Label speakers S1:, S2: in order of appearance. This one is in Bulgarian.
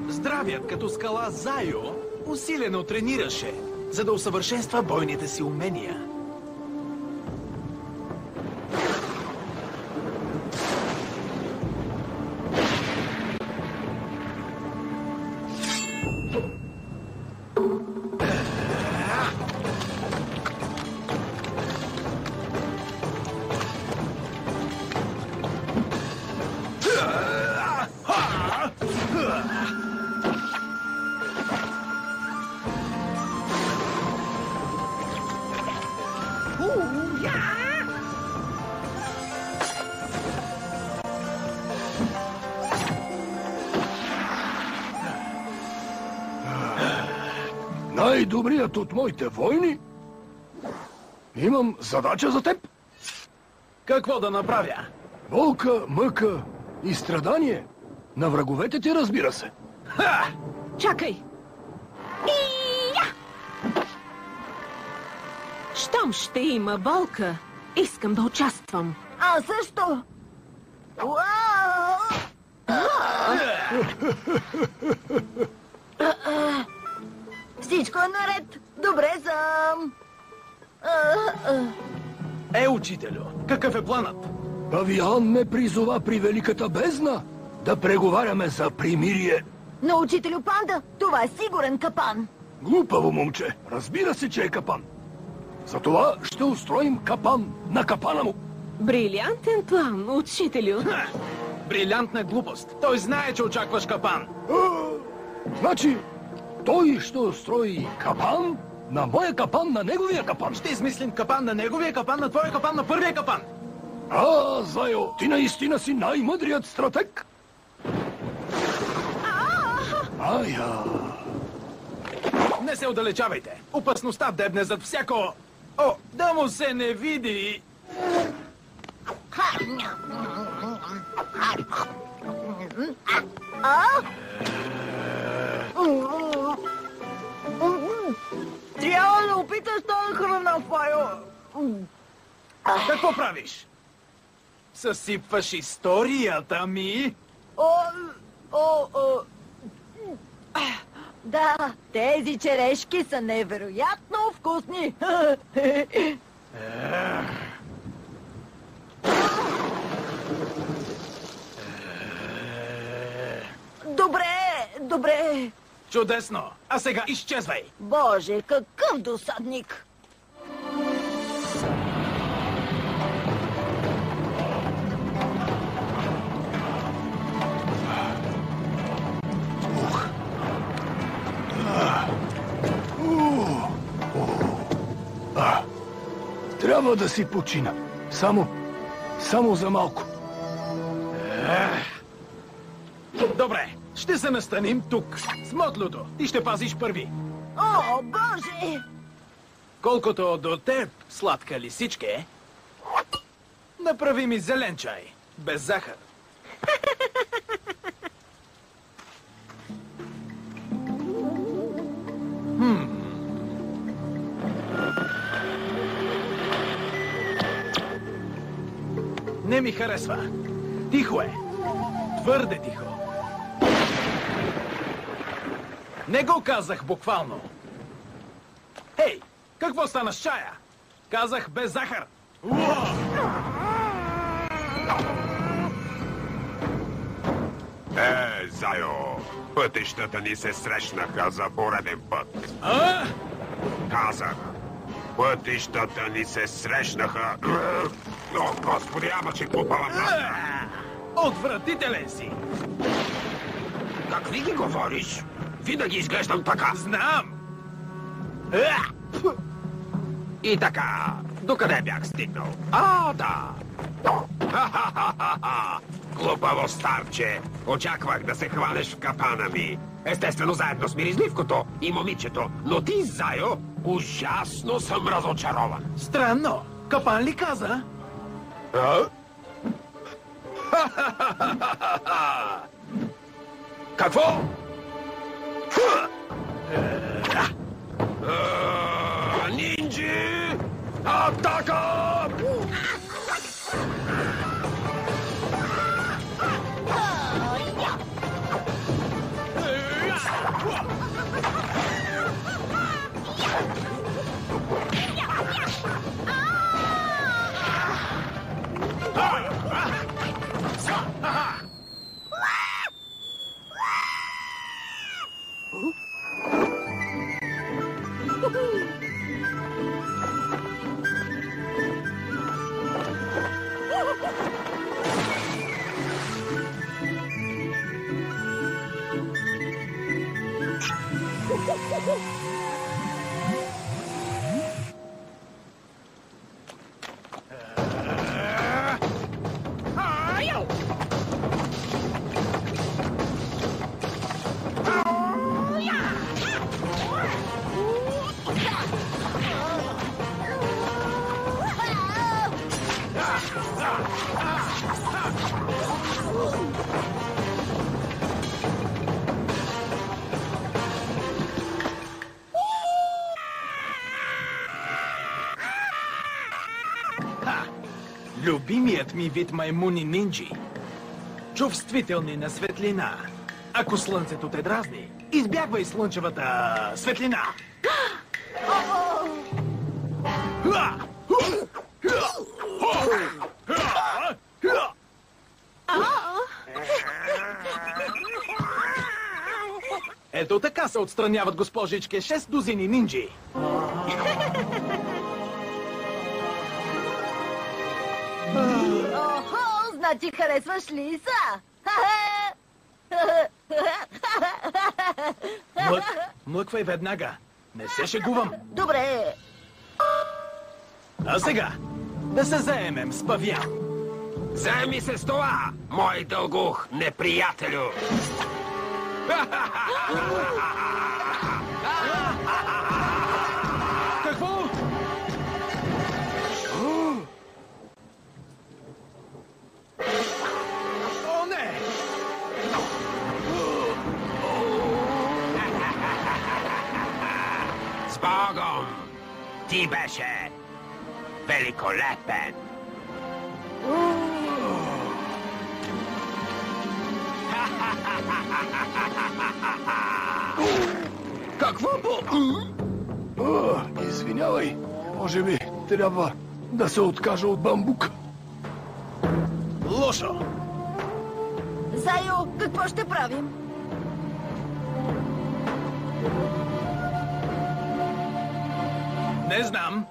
S1: Здравият като скала Зайо усилено тренираше, за да усъвършенства бойните си умения.
S2: Най-добрият от моите войни? Имам задача за теб.
S1: Какво да направя?
S2: Болка, мъка и страдание. На враговете ти, разбира се.
S1: Ха!
S3: Чакай! Щом ще има болка, искам да участвам.
S4: Аз също! Всичко е наред. Добре съм.
S1: Учителю, какъв е планът?
S2: Павиан ме призова при Великата бездна да преговаряме за примирие.
S4: Но, учителю Панда, това е сигурен капан.
S2: Глупаво момче. Разбира се, че е капан. Затова ще устроим капан на капана му.
S3: Брилянтен план, учителю.
S1: Ха! Брилянтна глупост. Той знае, че очакваш капан.
S2: Значи, той ще устрои капан на моя капан, на неговия капан.
S1: Ще измислим капан на неговия капан, на твоя капан, на първия капан.
S2: Зайо, ти наистина си най-мъдрият стратег.
S1: Не се отдалечавайте. Опасността дебне зад всяко... да му се не види.
S4: Трябва да опиташ тази храна, Файо.
S1: Какво правиш? Съсипваш историята ми?
S4: Да, тези черешки са невероятно вкусни. Добре.
S1: Чудесно. А сега изчезвай.
S4: Боже, какъв досадник.
S2: Трябва да си почина. Само за малко.
S1: Добре, ще се настаним тук, с Мотлото. Ти ще пазиш първи.
S4: О, Боже!
S1: Колкото до теб, сладка лисичке, направи ми зелен чай, без захар. Не ми харесва. Тихо е. Твърде тихо. Не го казах буквално. Хей, какво стана с чая? Казах без захар.
S5: Зайо, пътищата ни се срещнаха за пореден път. Казах, пътищата ни се срещнаха... О, Господи, ама че глупава мазна!
S1: Отвратителен си!
S5: Какви ги говориш? Винаги изглеждам така.
S1: Знам!
S5: И така, докъде бях стигнал? Да! Глупаво старче! Очаквах да се хванеш в капана ми. Естествено, заедно с миризливкото и момичето. Но ти, Зайо, ужасно съм разочарован.
S1: Странно. Капан ли каза?
S5: Какво? Нинджи! Атака!
S1: Любимият ми вид маймуни нинджи. Чувствителни на светлина. Ако слънцето те дразни, избягвай слънчевата светлина. Ето така се отстраняват, госпожичке, 6 дузини нинджи.
S4: Охо, значи харесваш Лиса?
S1: Млъквай веднага. Не се шегувам.
S4: Добре.
S1: А сега да се заемем с павиан.
S5: Заеми се с това, мой дългух неприятелю!
S1: Какво? О, не!
S5: С Богом! Ти беше великолепен!
S2: Какво извинявай. Може би трябва да се откажа от бамбук.
S1: Лошо!
S4: Зайо, какво ще правим?
S1: Не знам.